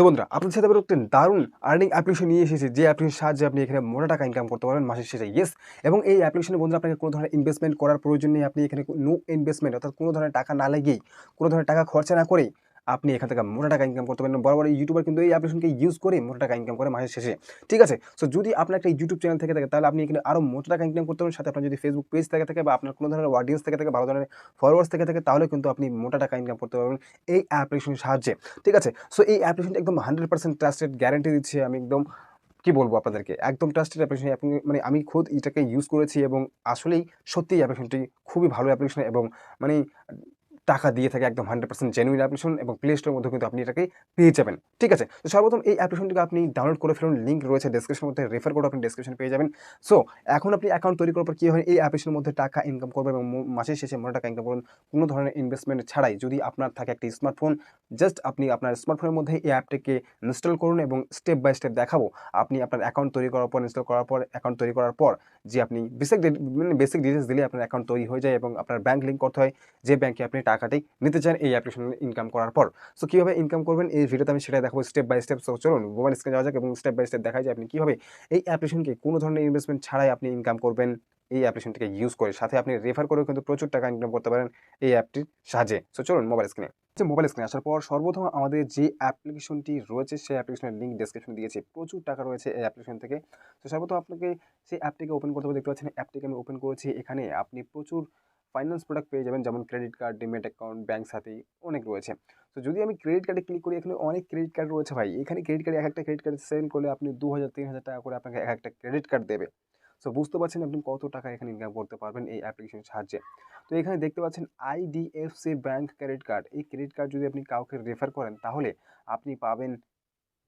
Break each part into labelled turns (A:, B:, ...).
A: So বন্ধুরা আপনাদের সাথে আবার একটা দারুণ আর্নিং অ্যাপ্লিকেশন নিয়ে এসেছি, যে অ্যাপ্লিকেশনের সাহায্যে আপনি এখানে মোটা টাকা ইনকাম করতে পারবেন মাসের শেষে। ইয়েস, এবং এই অ্যাপ্লিকেশনে বন্ধুরা আপনাকে কোনো ধরনের ইনভেস্টমেন্ট করার প্রয়োজন নেই। আপনি এখানে নো ইনভেস্টমেন্ট, অর্থাৎ কোনো ধরনের টাকা না লাগিয়েই, কোনো ধরনের টাকা খরচা না করেই আপনি এখান থেকে মোটা টাকা ইনকাম করতে পারেন। বড় বড় ইউটিউবার কিন্তু এই অ্যাপ্লিকেশনকে ইউজ করে মোটা টাকা ইনকাম করে মাসের শেষে। ঠিক আছে, সো যদি আপনার একটা ইউটিউব চ্যানেল থেকে থাকে তাহলে আপনি এখানে আরও মোটা টাকা ইনকাম করতে পারেন। সাথে আপনার যদি ফেসবুক পেজ থেকে থাকে বা আপনার কোনো ধরনের অডিয়েন্স থেকে থাকে, ভালো ধরনের ফলোয়ার্স থেকে থাকে, তাহলে কিন্তু আপনি মোটা টাকা ইনকাম করতে পারবেন এই অ্যাপ্লিকেশনের সাহায্যে। ঠিক আছে, সো এই অ্যাপ্লিকেশনটা একদম 100% ট্রাস্টেড, গ্যারান্টি দিচ্ছি আমি একদম। কি বলবো আপনাদেরকে, একদম ট্রাস্টেড অ্যাপ্লিকেশন। আপনি মানে আমি খুদ এটাকে ইউজ করেছি এবং আসলেই সত্যি এই অ্যাপ্লিকেশনটি খুবই ভালো অ্যাপ্লিকেশন এবং মানে টাকা দিয়ে থাকে, একদম 100% জেনুইন অ্যাপ্লিকেশন এবং প্লে স্টোরের মধ্যে কিন্তু আপনি এটাকে পেয়ে যাবেন। ঠিক আছে, তো সর্বপ্রথম এই অ্যাপ্লিকেশনটিকে আপনি ডাউনলোড করে ফেলুন, লিঙ্ক রয়েছে ডেসক্রিপশনের মধ্যে, রেফার কোড আপনি ডেসক্রিপশনে পেয়ে যাবেন। সো এখন আপনি অ্যাকাউন্ট তৈরি করার পর কী হয়, এই অ্যাপ্লিকেশনের মধ্যে টাকা ইনকাম করবেন এবং মাসের শেষে মোটা টাকা ইনকাম করবেন কোনো ধরনের ইনভেস্টমেন্ট ছাড়াই। যদি আপনার থাকে একটি স্মার্টফোন, জাস্ট আপনি আপনার স্মার্টফোনের মধ্যে এই অ্যাপটিকে ইনস্টল করুন এবং স্টেপ বাই স্টেপ দেখাবো। আপনি আপনার অ্যাকাউন্ট তৈরি করার পর, ইনস্টল করার পর, অ্যাকাউন্ট তৈরি করার পর যে আপনি বেসিক ডিটেলস দিলে আপনার অ্যাকাউন্ট তৈরি হয়ে যায় এবং আপনার ব্যাংক লিঙ্ক করতে হয়, যে ব্যাংকে আপনি টাকাটি নিতে চান এই অ্যাপ্লিকেশন ইনকাম করার পর। সো কীভাবে ইনকাম করবেন এই ভিডিওতে আমি সেটাই দেখাবো স্টেপ বাই স্টেপ। সো চলুন মোবাইল স্ক্রিনে যাওয়া যাক এবং স্টেপ বাই স্টেপ দেখাই যে আপনি কীভাবে এই অ্যাপ্লিকেশনকে কোনো ধরনের ইনভেস্টমেন্ট ছাড়াই আপনি ইনকাম করবেন এই অ্যাপ্লিকেশনটিকে ইউজ করে। সাথে আপনি রেফার করেও কিন্তু প্রচুর টাকা ইনকাম করতে পারেন এই অ্যাপটির সাহায্যে। সো চলুন মোবাইল স্ক্রিনে। মোবাইল স্ক্রিনে আসার পর সর্বপ্রথম আমাদের যে অ্যাপ্লিকেশনটি রয়েছে সেই অ্যাপ্লিকেশনের লিঙ্ক ডেসক্রিপশনে দিয়েছি, প্রচুর টাকা রয়েছে এই অ্যাপ্লিকেশন থেকে। তো সর্বপ্রথম আপনাকে সেই অ্যাপটিকে ওপেন করতে হবে। দেখতে পাচ্ছেন অ্যাপটিকে আমি ওপেন করেছি। এখানে আপনি প্রচুর ফাইন্যান্স প্রোডাক্ট পেয়ে যাবেন, যেমন credit card, demat account, bank সাথী অনেক রয়েছে। তো যদি আমি ক্রেডিট কার্ডে ক্লিক করি, এখানে অনেক ক্রেডিট কার্ড রয়েছে ভাই। এখানে ক্রেডিট কার্ডে এক একটা ক্রেডিট কার্ড সেল করলে আপনি 2000-3000 টাকা করে আপনাকে এক একটা ক্রেডিট কার্ড দেবে। সো বুঝতে পারছেন আপনি কত টাকা এখানে ইনকাম করতে পারবেন এই অ্যাপ্লিকেশনের সাহায্যে। তো এখানে দেখতে পাচ্ছেন আইডিএফসি ব্যাংক ক্রেডিট কার্ড। এই ক্রেডিট কার্ড যদি আপনি কাউকে রেফার করেন তাহলে আপনি পাবেন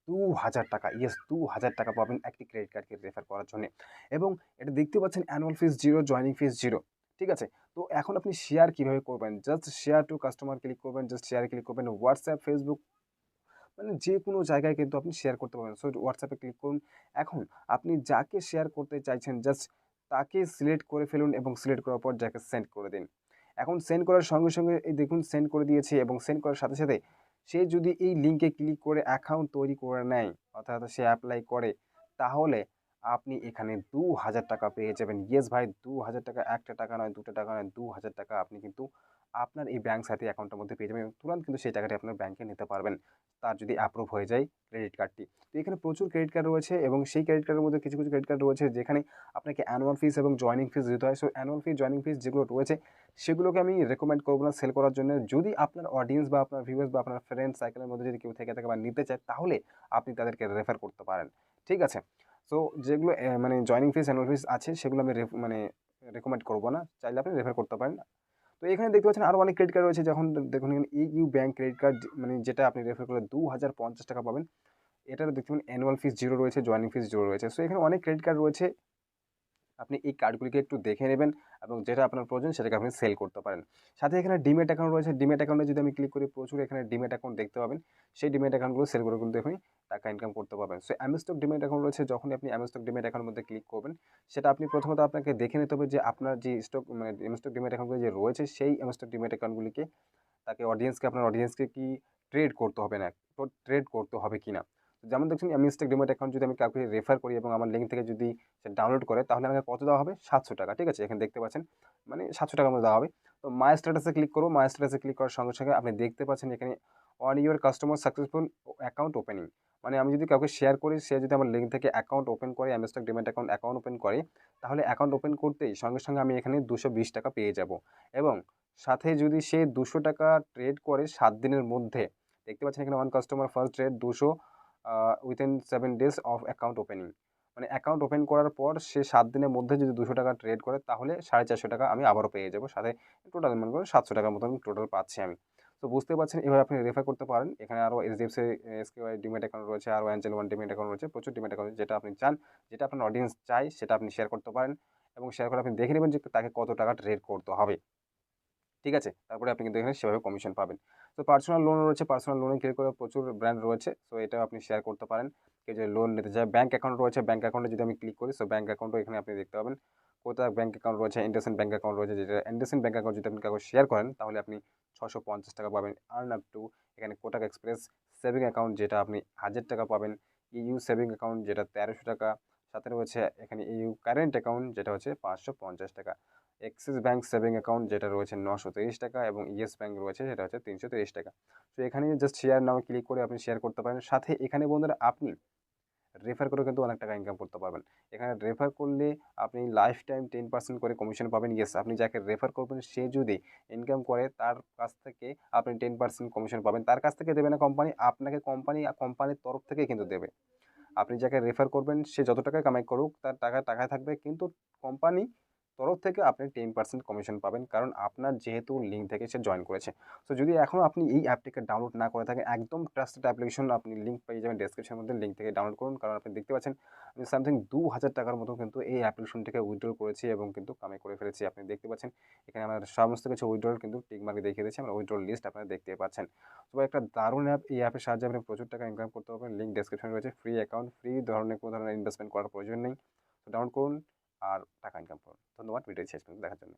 A: 2000 টাকা। ইয়েস, 2000 টাকা পাবেন একটি ক্রেডিট কার্ডকে রেফার করার জন্যে। এবং এটা দেখতে পাচ্ছেন অ্যানুয়াল ফিস 0, জয়েনিং ফিস 0। ঠিক আছে? তো এখন আপনি শেয়ার কিভাবে করবেন? Just share to customer click করবেন, জাস্ট শেয়ারে ক্লিক করবেন। হোয়াটসঅ্যাপ, ফেসবুক মানে যেকোনো জায়গায় কিন্তু আপনি শেয়ার করতে পারবেন। সো হোয়াটসঅ্যাপে ক্লিক করুন। এখন আপনি যাকে শেয়ার করতে চাইছেন জাস্ট তাকে সিলেক্ট করে ফেলুন এবং সিলেক্ট করার পর যাকে সেন্ড করে দিন। এখন সেন্ড করার সঙ্গে, সঙ্গে এই দেখুন সেন্ড করে দিয়েছি এবং সেন্ড করার সাথে, সাথে সে যদি এই লিঙ্কে ক্লিক করে অ্যাকাউন্ট তৈরি করে নেয়, অর্থাৎ সে এপ্লাই করে, তাহলে আপনি এখানে 2000 টাকা পেয়ে যাবেন। ইয়েস ভাই, 2000 টাকা, একটা টাকা নয়, দুটো টাকা নয়, 2000 টাকা আপনি কিন্তু আপনার এই ব্যাংক সাথী অ্যাকাউন্টের মধ্যে পেয়ে যাবেন এবং তুরন্ত কিন্তু সেই টাকাটি আপনার ব্যাংকে নিতে পারবেন। তার যদি অ্যাপ্রুভ হয়ে যায় ক্রেডিট কার্ডটি। তো এখানে প্রচুর ক্রেডিট কার্ড রয়েছে এবং সেই ক্রেডিট কার্ডের মধ্যে কিছু, কিছু ক্রেডিট কার্ড রয়েছে যেখানে আপনাকে অ্যানুয়াল ফিস এবং জয়েনিং ফিস দিতে হয়। সো অ্যানুয়াল ফি, জয়েনিং ফিস যেগুলো রয়েছে সেগুলোকে আমি রেকমেন্ড করব না সেল করার জন্য। যদি আপনার অডিয়েন্স বা আপনার ভিউয়ার্স বা আপনার ফ্রেন্ড সার্কেলের মধ্যে যদি কেউ থেকে থাকে বা নিতে চায়, তাহলে আপনি তাদেরকে রেফার করতে পারেন। ঠিক আছে? সো যেগুলো মানে জয়েনিং ফিস, অ্যানুয়াল ফিস আছে সেগুলো আমি মানে রেকমেন্ড করব না। চাইলে আপনি রেফার করতে পারেন। তো এখানে দেখতে পাচ্ছেন আরও অনেক ক্রেডিট কার্ড রয়েছে। যখন দেখুন এখানে ইউ ব্যাংক ক্রেডিট কার্ড, মানে যেটা আপনি রেফার করলে 2050 টাকা পাবেন। এটারও দেখতে পাবেন অ্যানুয়াল ফিস 0 রয়েছে, জয়েনিং ফিস 0 রয়েছে। সো এখানে অনেক ক্রেডিট কার্ড রয়েছে। আপনি এই কার্ডগুলিকে একটু দেখে নেবেন এবং যেটা আপনার প্রয়োজন সেটাকে আপনি সেল করতে পারেন। সাথে এখানে ডিমেট অ্যাকাউন্ট রয়েছে। ডিমেট অ্যাকাউন্টে যদি আমি ক্লিক করি, প্রচুর এখানে ডিমেট অ্যাকাউন্ট দেখতে পাবেন। সেই ডিমেট অ্যাকাউন্টগুলো সেল করে কিন্তু আপনি টাকা ইনকাম করতে পারবেন। সো অ্যামস্টক ডিমেট অ্যাকাউন্ট রয়েছে। যখনই আপনি অ্যামস্টক ডিমেট অ্যাকাউন্টের মধ্যে ক্লিক করবেন, সেটা আপনি প্রথমত আপনাকে দেখে নিতে হবে যে আপনার যে স্টক মানে অ্যামস্টক ডিমেট অ্যাকাউন্টগুলো যে রয়েছে সেই অ্যামস্টক ডিমেট অ্যাকাউন্টগুলিকে তাকে অডিয়েন্সকে, আপনার অডিয়েন্সকে কি ট্রেড করতে হবে না, ট্রেড করতে হবে কিনা। যেমন দেখছেন আমি ইনস্টা ডিমেট অ্যাকাউন্ট যদি আমি কাউকে রেফার করি এবং আমার লিঙ্ক থেকে যদি সে ডাউনলোড করে, তাহলে আমাকে কত দেওয়া হবে? 700 টাকা। ঠিক আছে? এখানে দেখতে পাচ্ছেন মানে 700 টাকার মতো দেওয়া হবে। তো মাই স্ট্যাটাসে ক্লিক করব। মাই স্ট্যাটাসে ক্লিক করার সঙ্গে, সঙ্গে আপনি দেখতে পাচ্ছেন এখানে on your customer successful account opening. মানে আমি যদি কাউকে শেয়ার করি, সে যদি আমার লিঙ্ক থেকে অ্যাকাউন্ট ওপেন করে, অ্যামস্টক ডিমেট অ্যাকাউন্ট ওপেন করে, তাহলে অ্যাকাউন্ট ওপেন করতেই সঙ্গে, সঙ্গে আমি এখানে 220 টাকা পেয়ে যাব। এবং সাথে যদি সে 200 টাকা ট্রেড করে 7 দিনের মধ্যে, দেখতে পাচ্ছেন এখানে one customer first trade 200 within 7 days of account opening. মানে অ্যাকাউন্ট ওপেন করার পর সে 7 দিনের মধ্যে যদি 200 টাকা ট্রেড করে, তাহলে 450 টাকা আমি আবারও পেয়ে যাব। সাথে টোটাল মনে করুন 700 টাকার মতন টোটাল পাচ্ছি আমি। তো বুঝতে পারছেন এভাবে আপনি রেফার করতে পারেন। এখানে আরও এইচডিএফসি এসকেওয়াই ডিমেট অ্যাকাউন্ট রয়েছে, আরও অ্যাঞ্জেল ওয়ান ডিমেট অ্যাকাউন্ট রয়েছে, প্রচুর ডিমেট অ্যাকাউন্ট, যেটা আপনি চান, যেটা আপনার অডিয়েন্স চায় সেটা আপনি শেয়ার করতে পারেন এবং শেয়ার করে আপনি দেখে নেবেন যে তাকে কত টাকা ট্রেড করতে হবে। ঠিক আছে? তারপরে আপনি কিন্তু এখানে সেভাবে কমিশন পাবেন। তো পার্সোনাল লোন রয়েছে, পার্সোনাল লোনে ক্লিক করে প্রচুর ব্র্যান্ড রয়েছে। সো এটাও আপনি শেয়ার করতে পারেন। কেউ যদি লোন নিতে চায়, ব্যাংক অ্যাকাউন্ট রয়েছে, ব্যাংক অ্যাকাউন্টে যদি আমি ক্লিক করি, সো ব্যাংক অ্যাকাউন্টও এখানে আপনি দেখতে পাবেন। কোটাক ব্যাংক অ্যাকাউন্ট রয়েছে, ইন্ডাসইন্ড ব্যাংক অ্যাকাউন্ট রয়েছে, যেটা ইন্ডাসইন্ড ব্যাংক অ্যাকাউন্ট যদি আপনি কাউকে শেয়ার করেন, তাহলে আপনি 650 টাকা পাবেন। আর্ন আপ টু এখানে কোটাক এক্সপ্রেস
B: সেভিং অ্যাকাউন্ট যেটা আপনি 1000 টাকা পাবেন, ইইউ সেভিং অ্যাকাউন্ট যেটা 1300 টাকা, সাথে রয়েছে এখানে ইইউ কারেন্ট অ্যাকাউন্ট যেটা হচ্ছে 550 টাকা, এক্সিস ব্যাংক সেভিং অ্যাকাউন্ট যেটা রয়েছে 930 টাকা এবং ইয়েস ব্যাংক রয়েছে সেটা হচ্ছে 330 টাকা। তো এখানে জাস্ট শেয়ার নাও ক্লিক করে আপনি শেয়ার করতে পারেন। সাথে এখানে বন্ধুরা আপনি রেফার করেও কিন্তু অনেক টাকা ইনকাম করতে পারবেন। এখানে রেফার করলে আপনি লাইফ টাইম 10% করে কমিশন পাবেন। ইয়েস, আপনি যাকে রেফার করবেন সে যদি ইনকাম করে তার কাছ থেকে আপনি 10% কমিশন পাবেন। তার কাছ থেকে দেবে না কোম্পানি, আপনাকে কোম্পানির তরফ থেকেই কিন্তু দেবে। আপনি যাকে রেফার করবেন সে যত টাকা কামাই করুক তার টাকা টাকায় থাকবে, কিন্তু কোম্পানি তরফ থেকে আপনি 10% কমিশন পাবেন, কারণ আপনার যেহেতু লিঙ্ক থেকে সে জয়েন করেছে। সো যদি এখনও আপনি এই অ্যাপটিকে ডাউনলোড না করে থাকেন, একদম ট্রাস্টেড অ্যাপ্লিকেশন, আপনি লিঙ্ক পেয়ে যাবেন ডেসক্রিপশনের মধ্যে, লিঙ্ক থেকে ডাউনলোড করুন। কারণ আপনি দেখতে পাচ্ছেন আমি সামথিং 2000 টাকার মতো কিন্তু এই অ্যাপ্লিকেশন থেকে উইথড্রল করেছি এবং কিন্তু কামাই করে ফেলেছি। আপনি দেখতে পাচ্ছেন এখানে আমার সমস্ত কিছু উইথড্রল কিন্তু টিকমার্ক দেখিয়ে দিয়েছি, আমার উইথড্রল লিস্ট আপনারা দেখতে পাচ্ছেন। তো একটা দারুণ অ্যাপ, এই অ্যাপের সাহায্যে আপনি প্রচুর টাকা ইনকাম করতে পারবেন। লিঙ্ক ডেসক্রিপশনে রয়েছে। ফ্রি অ্যাকাউন্ট, ফ্রি ধরনের কোনো ধরনের ইনভেস্টমেন্ট করার প্রয়োজন নেই। তো ডাউনলোড করুন আর টাকা ইনকাম করুন। ধন্যবাদ ভিডিও শেষ পর্যন্ত দেখার জন্য।